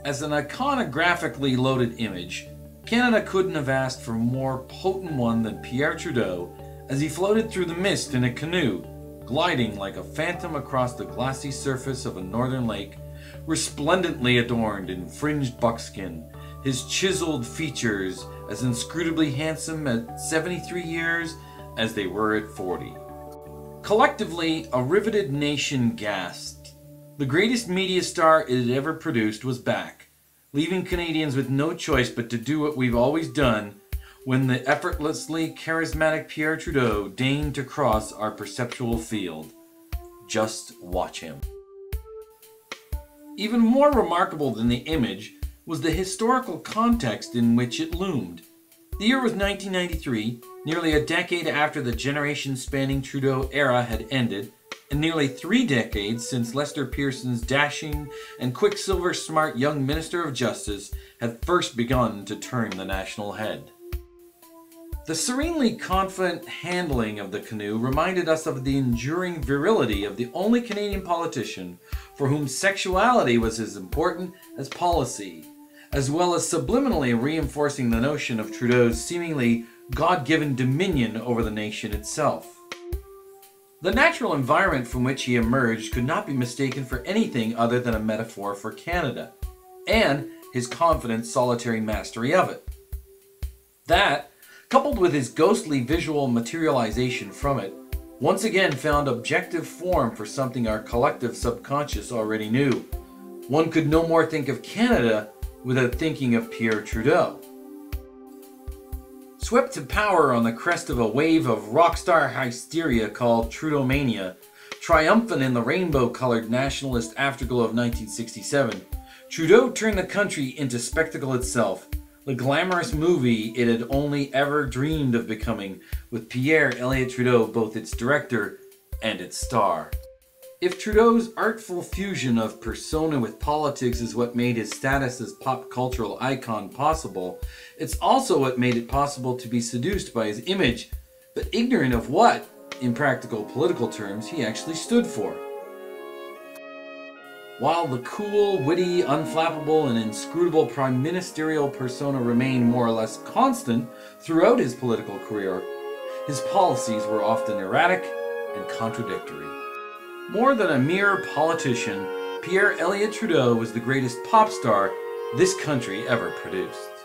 As an iconographically loaded image, Canada couldn't have asked for a more potent one than Pierre Trudeau as he floated through the mist in a canoe, gliding like a phantom across the glassy surface of a northern lake, resplendently adorned in fringed buckskin, his chiseled features as inscrutably handsome at 73 years as they were at 40. Collectively, a riveted nation gasped. The greatest media star it had ever produced was back, leaving Canadians with no choice but to do what we've always done when the effortlessly charismatic Pierre Trudeau deigned to cross our perceptual field. Just watch him. Even more remarkable than the image was the historical context in which it loomed. The year was 1993, nearly a decade after the generation-spanning Trudeau era had ended, and nearly 3 decades since Lester Pearson's dashing and quicksilver-smart young Minister of Justice had first begun to turn the national head. The serenely confident handling of the canoe reminded us of the enduring virility of the only Canadian politician for whom sexuality was as important as policy, as well as subliminally reinforcing the notion of Trudeau's seemingly God-given dominion over the nation itself. The natural environment from which he emerged could not be mistaken for anything other than a metaphor for Canada, and his confident solitary mastery of it. That, coupled with his ghostly visual materialization from it, once again found objective form for something our collective subconscious already knew. One could no more think of Canada without thinking of Pierre Trudeau. Swept to power on the crest of a wave of rockstar hysteria called Trudeau-mania, triumphant in the rainbow-colored nationalist afterglow of 1967, Trudeau turned the country into spectacle itself, the glamorous movie it had only ever dreamed of becoming, with Pierre Elliott Trudeau both its director and its star. If Trudeau's artful fusion of persona with politics is what made his status as pop cultural icon possible, it's also what made it possible to be seduced by his image, but ignorant of what, in practical political terms, he actually stood for. While the cool, witty, unflappable, and inscrutable prime ministerial persona remained more or less constant throughout his political career, his policies were often erratic and contradictory. More than a mere politician, Pierre Elliott Trudeau was the greatest pop star this country ever produced.